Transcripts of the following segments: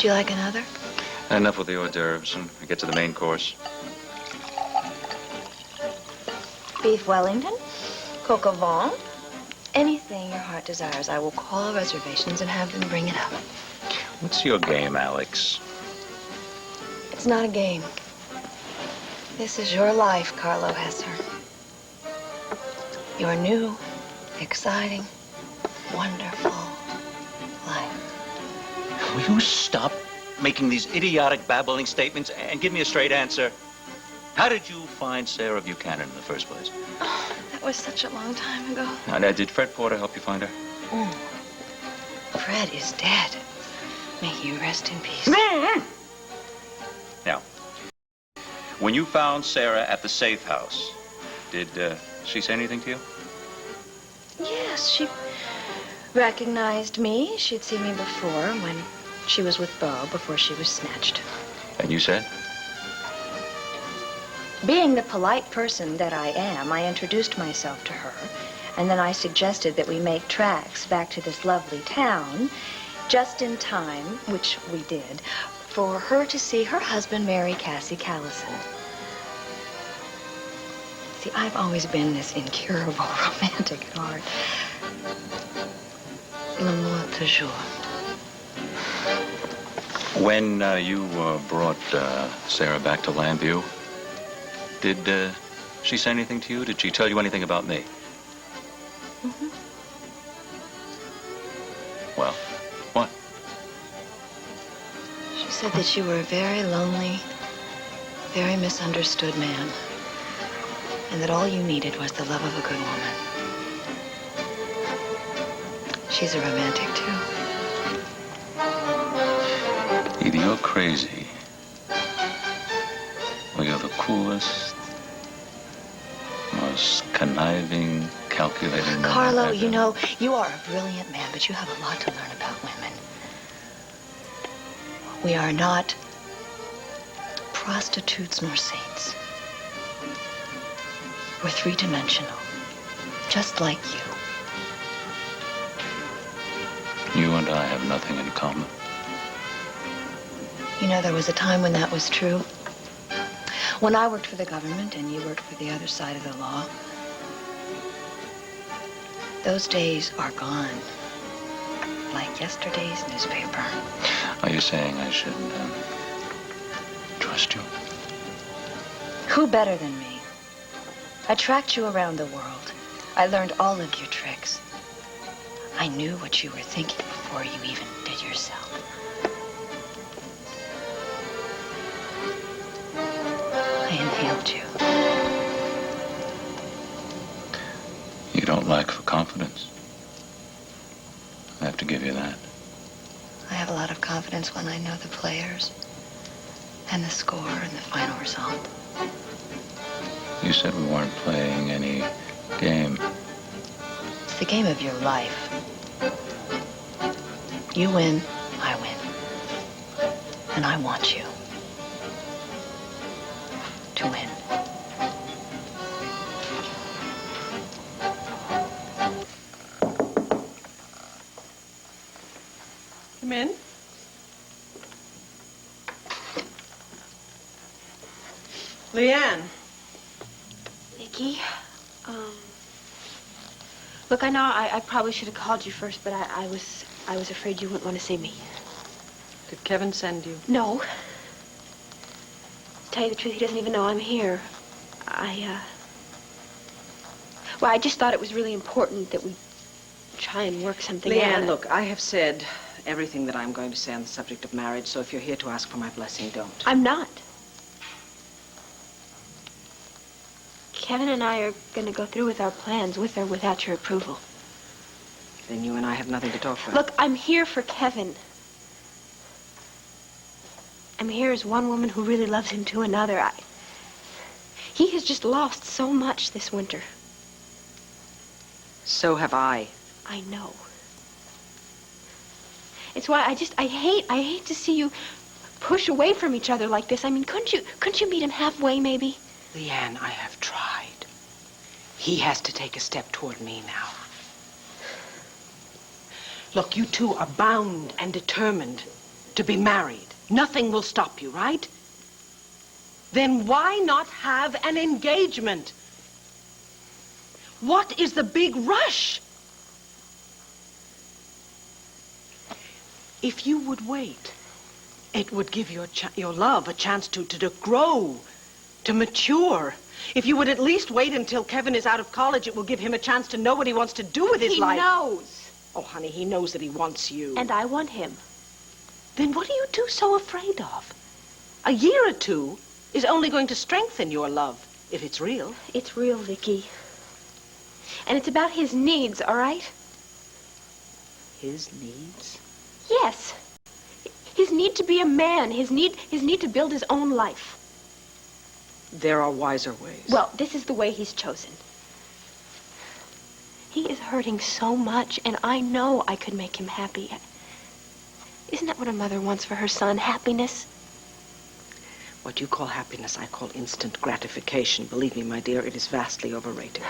Would you like another? Enough with the hors d'oeuvres and we get to the main course. Beef Wellington, coq au vin, anything your heart desires. I will call reservations and have them bring it up. What's your game, Alex? It's not a game. This is your life, Carlo Hesser. Your new, exciting, wonderful life. Will you stop making these idiotic, babbling statements and give me a straight answer? How did you find Sarah Buchanan in the first place? Oh, that was such a long time ago. Now, did Fred Porter help you find her? Fred is dead. May he rest in peace. Now, when you found Sarah at the safe house, did she say anything to you? Yes, she recognized me. She'd seen me before when she was with Beau before she was snatched. And you said? Being the polite person that I am, I introduced myself to her, and then I suggested that we make tracks back to this lovely town just in time, which we did, for her to see her husband marry Cassie Callison. See, I've always been this incurable romantic at heart. L'amour toujours. When you brought Sarah back to Lambview, did she say anything to you? Did she tell you anything about me? Mm-hmm. Well, what? She said that you were a very lonely, very misunderstood man, and that all you needed was the love of a good woman. She's a romantic, too. Either you're crazy, or you're the coolest, most conniving, calculating man Carlo, I've you ever- know, you are a brilliant man, but you have a lot to learn about women. We are not prostitutes nor saints. We're three-dimensional, just like you. You and I have nothing in common. You know, there was a time when that was true. When I worked for the government and you worked for the other side of the law. Those days are gone, like yesterday's newspaper. Are you saying I should trust you? Who better than me? I tracked you around the world. I learned all of your tricks. I knew what you were thinking before you even did yourself. I inhaled you. You don't lack for confidence. I have to give you that. I have a lot of confidence when I know the players and the score and the final result. You said we weren't playing any game. It's the game of your life. You win, I win. And I want you to win. Come in. Leanne. Vicki, look, I know I probably should have called you first, but I was afraid you wouldn't want to see me. Did Kevin send you? No. To tell you the truth, he doesn't even know I'm here. Well, I just thought it was really important that we try and work something out. Leanne, look, I have said everything that I'm going to say on the subject of marriage, so if you're here to ask for my blessing, don't. I'm not. Kevin and I are going to go through with our plans, with or without your approval. Then you and I have nothing to talk about. Look, I'm here for Kevin. I'm here as one woman who really loves him to another. He has just lost so much this winter. So have I. I know. It's why I hate to see you push away from each other like this. I mean, couldn't you meet him halfway, maybe? Leanne, I have tried. He has to take a step toward me now. Look, you two are bound and determined to be married. Nothing will stop you, right? Then why not have an engagement? What is the big rush? If you would wait, it would give your love a chance to grow, to mature. If you would at least wait until Kevin is out of college, it will give him a chance to know what he wants to do with his life. He knows. Oh, honey, he knows that he wants you. And I want him. Then what are you two so afraid of? A year or two is only going to strengthen your love, if it's real. It's real, Vicki. And it's about his needs, all right? His needs? Yes. His need to be a man, his need to build his own life. There are wiser ways. Well, this is the way he's chosen. He is hurting so much, and I know I could make him happy. Isn't that what a mother wants for her son? Happiness? What you call happiness, I call instant gratification. Believe me, my dear, it is vastly overrated.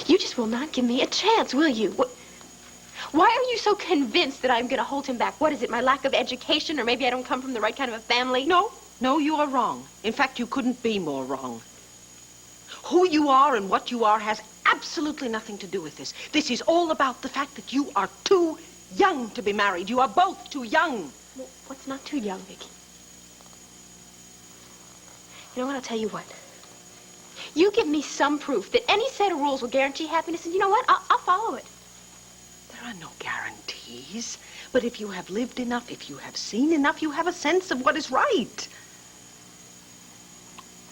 You just will not give me a chance, will you? Why are you so convinced that I'm going to hold him back? What is it, my lack of education, or maybe I don't come from the right kind of a family? No, you are wrong. In fact, you couldn't be more wrong. Who you are and what you are has absolutely nothing to do with this. This is all about the fact that you are too young to be married. You are both too young. Well, what's not too young, Vicki? You know what? I'll tell you what. You give me some proof that any set of rules will guarantee happiness, and you know what? I'll follow it. There are no guarantees. But if you have lived enough, if you have seen enough, you have a sense of what is right.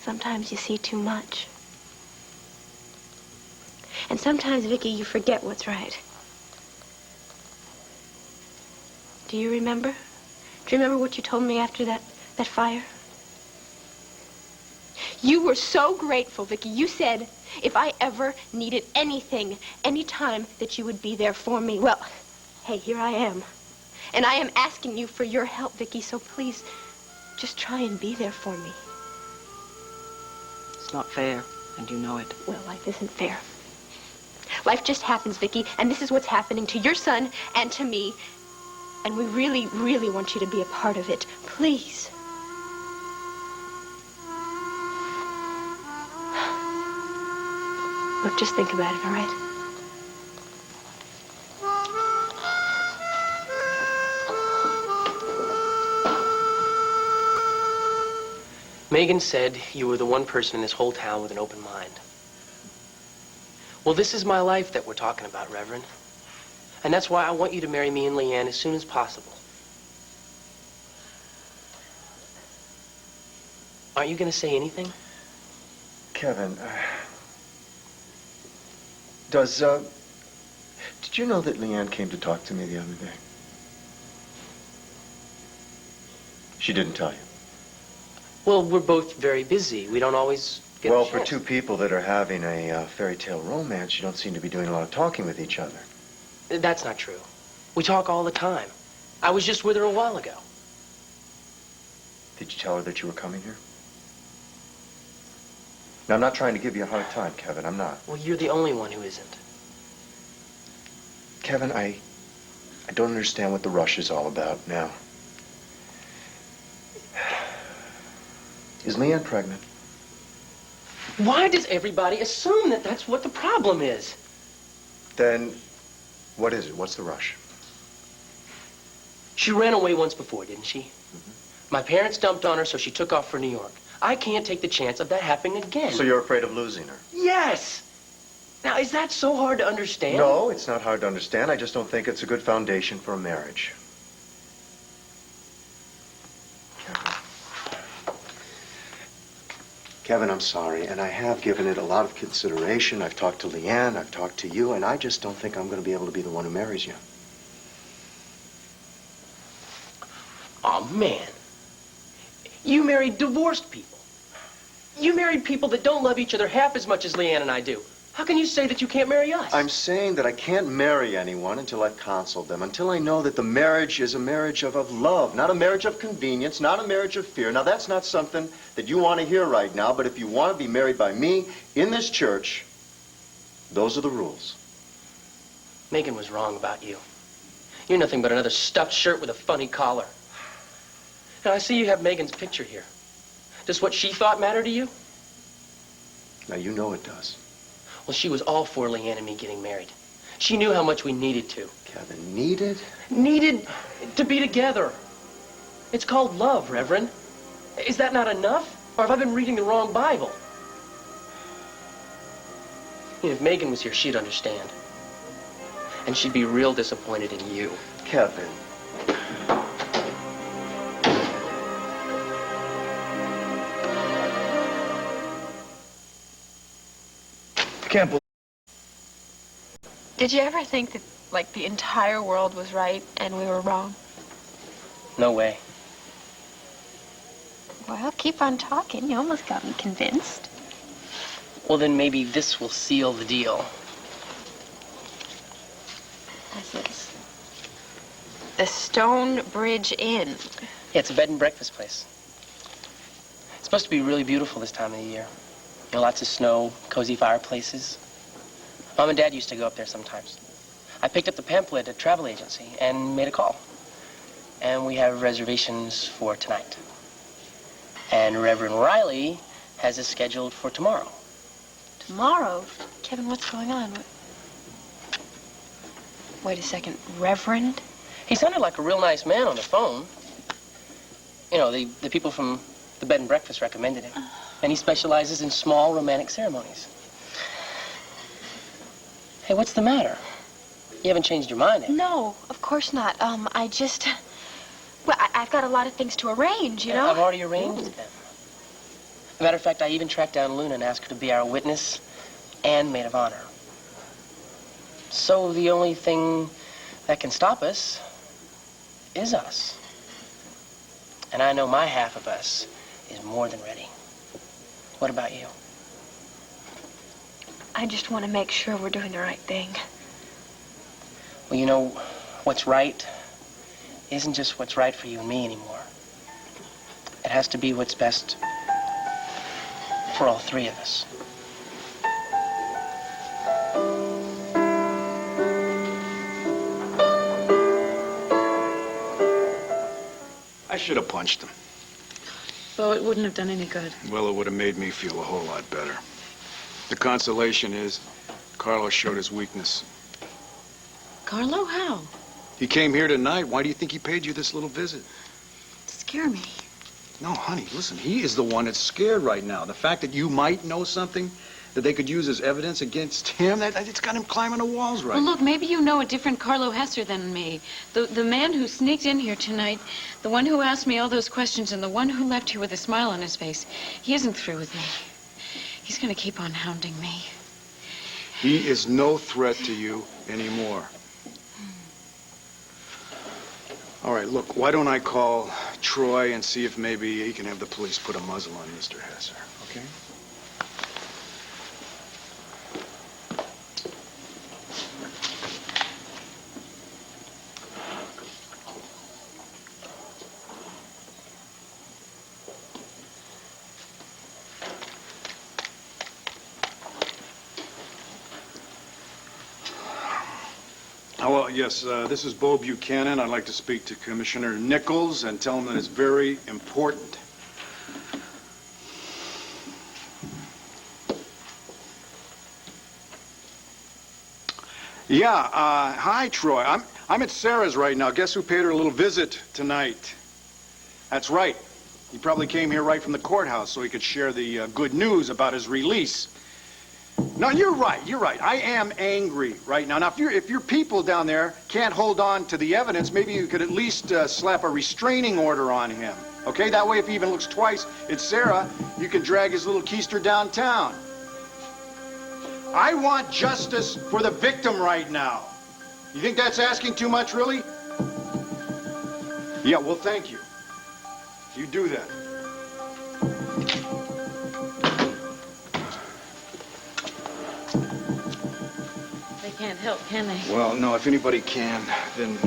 Sometimes you see too much. And sometimes, Vicki, you forget what's right. Do you remember? Do you remember what you told me after that fire? You were so grateful, Vicki. You said if I ever needed anything, any time, that you would be there for me. Well, hey, here I am. And I am asking you for your help, Vicki, so please, just try and be there for me. It's not fair, and you know it. Well, life isn't fair. Life just happens, Vicki, and this is what's happening to your son and to me. And we really, really want you to be a part of it. Please. Look, just think about it, all right? Megan said you were the one person in this whole town with an open mind. Well, this is my life that we're talking about, Reverend. And that's why I want you to marry me and Leanne as soon as possible. Aren't you going to say anything? Kevin, did you know that Leanne came to talk to me the other day? She didn't tell you? Well, we're both very busy. We don't always get a Well, chance. for two people that are having a fairy tale romance, you don't seem to be doing a lot of talking with each other. That's not true. We talk all the time. I was just with her a while ago. Did you tell her that you were coming here? Now, I'm not trying to give you a hard time, Kevin. I'm not. Well, you're the only one who isn't. Kevin, I don't understand what the rush is all about now. Is Leanne pregnant? Why does everybody assume that that's what the problem is? Then, what is it? What's the rush? She ran away once before, didn't she? My parents dumped on her, so she took off for New York. I can't take the chance of that happening again. So you're afraid of losing her? Yes! Now, is that so hard to understand? No, it's not hard to understand. I just don't think it's a good foundation for a marriage. Kevin, I'm sorry, and I have given it a lot of consideration. I've talked to Leanne, I've talked to you, and I just don't think I'm going to be able to be the one who marries you. Oh, man. You married divorced people. You married people that don't love each other half as much as Leanne and I do. How can you say that you can't marry us? I'm saying that I can't marry anyone until I've counseled them, until I know that the marriage is a marriage of love, not a marriage of convenience, not a marriage of fear. Now, that's not something that you want to hear right now, but if you want to be married by me in this church, those are the rules. Megan was wrong about you. You're nothing but another stuffed shirt with a funny collar. Now, I see you have Megan's picture here. Does what she thought matter to you? Now, you know it does. Well, she was all for Leanne and me getting married. She knew how much we needed to. Kevin, needed? Needed to be together. It's called love, Reverend. Is that not enough? Or have I been reading the wrong Bible? If Megan was here, she'd understand. And she'd be real disappointed in you. Kevin. Can't believe. Did you ever think that, like, the entire world was right and we were wrong? No way. Well, keep on talking. You almost got me convinced. Well, then maybe this will seal the deal. This is the Stone Bridge Inn. Yeah, it's a bed and breakfast place. It's supposed to be really beautiful this time of the year. You know, lots of snow, cozy fireplaces. Mom and Dad used to go up there sometimes. I picked up the pamphlet at a travel agency and made a call. And we have reservations for tonight. And Reverend Riley has us scheduled for tomorrow. Tomorrow? Kevin, what's going on? Wait a second. Reverend? He sounded like a real nice man on the phone. You know, the people from the bed and breakfast recommended him. And he specializes in small romantic ceremonies. Hey, what's the matter? You haven't changed your mind, have you? No, of course not. I just... Well, I've got a lot of things to arrange, you know? I've already arranged them. As a matter of fact, I even tracked down Luna and asked her to be our witness and maid of honor. So the only thing that can stop us is us. And I know my half of us is more than ready. What about you? I just want to make sure we're doing the right thing. Well, you know, what's right isn't just what's right for you and me anymore. It has to be what's best for all three of us. I should have punched him. Bo, it wouldn't have done any good. Well, it would have made me feel a whole lot better. The consolation is, Carlo showed his weakness. Carlo, how? He came here tonight. Why do you think he paid you this little visit? To scare me. No, honey, listen, he is the one that's scared right now. The fact that you might know something that they could use as evidence against him, it's got him climbing the walls right Well, now. look, maybe you know a different Carlo Hesser than me. The man who sneaked in here tonight, the one who asked me all those questions, and the one who left here with a smile on his face. He isn't through with me. He's going to keep on hounding me. He is no threat to you anymore. All right, look, why don't I call Troy and see if maybe he can have the police put a muzzle on Mr. Hesser, okay? Well, yes, this is Bo Buchanan. I'd like to speak to Commissioner Nichols and tell him that it's very important. Yeah, hi, Troy. I'm at Sarah's right now. Guess who paid her a little visit tonight? That's right. He probably came here right from the courthouse so he could share the good news about his release. No, you're right. You're right. I am angry right now. Now, if your people down there can't hold on to the evidence, maybe you could at least slap a restraining order on him. Okay? That way, if he even looks twice at Sarah, you can drag his little keister downtown. I want justice for the victim right now. You think that's asking too much, really? Yeah, well, thank you. You do that. They can't help, can they? Well, no, if anybody can, then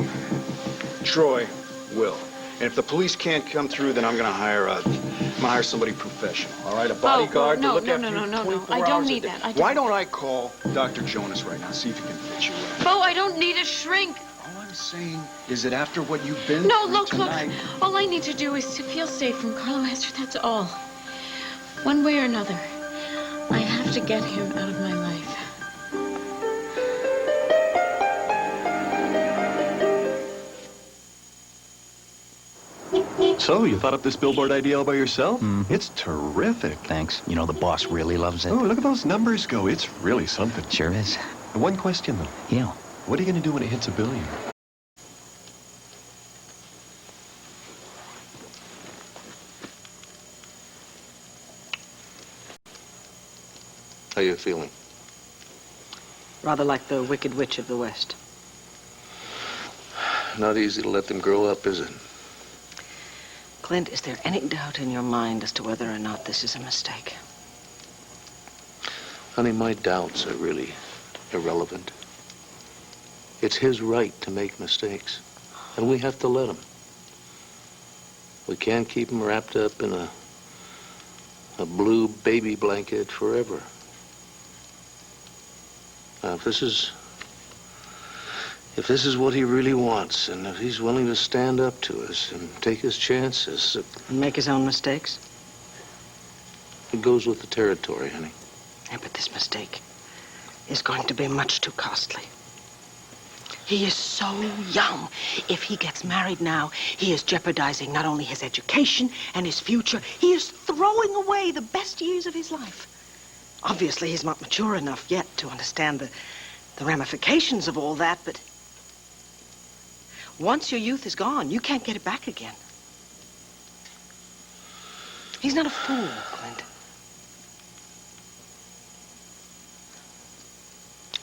Troy will. And if the police can't come through, then I'm gonna hire somebody professional. All right, a bodyguard to look after you 24 I don't hours a need day. that. Why don't I call Dr. Jonas right now, see if he can fit you in? Bo, I don't need a shrink. All I'm saying is that after what you've been No, through look. tonight... All I need to do is to feel safe from Carlo Hester, that's all. One way or another, I have to get him out of my life. So, you thought up this billboard idea all by yourself? It's terrific. Thanks. You know, the boss really loves it. Oh, look at those numbers go. It's really something. Sure is. One question, though. Yeah. What are you going to do when it hits $1 billion? How you feeling? Rather like the Wicked Witch of the West. Not easy to let them grow up, is it? Clint, is there any doubt in your mind as to whether or not this is a mistake? Honey, my doubts are really irrelevant. It's his right to make mistakes, and we have to let him. We can't keep him wrapped up in a blue baby blanket forever. Now, if this is what he really wants, and if he's willing to stand up to us and take his chances... And make his own mistakes? It goes with the territory, honey. Yeah, but this mistake is going to be much too costly. He is so young. If he gets married now, he is jeopardizing not only his education and his future, he is throwing away the best years of his life. Obviously, he's not mature enough yet to understand the ramifications of all that, but once your youth is gone, you can't get it back again. He's not a fool, Clint.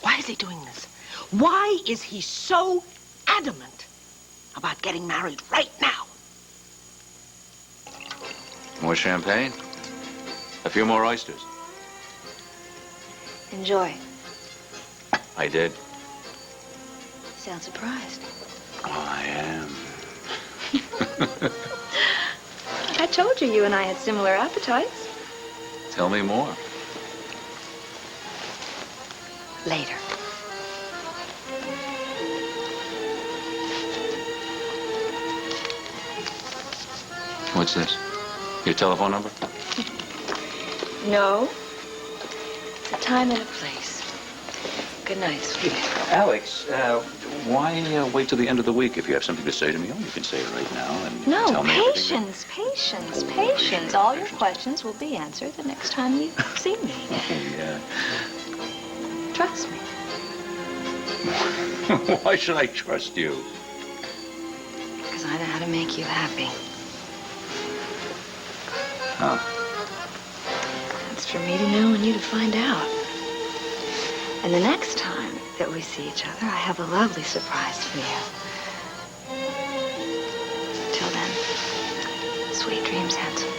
Why is he doing this? Why is he so adamant about getting married right now? More champagne? A few more oysters? Enjoy. I did. Sound surprised. I am. I told you and I had similar appetites. Tell me more. Later. What's this? Your telephone number? No. It's a time and a place. Good night, sweetie. Alex, why wait till the end of the week if you have something to say to me? Oh, you can say it right now and No, tell me everything. patience. All your questions will be answered the next time you see me. Yeah. Trust me. Why should I trust you? Because I know how to make you happy. Huh? That's for me to know and you to find out. And the next time that we see each other, I have a lovely surprise for you. Till then, sweet dreams, handsome.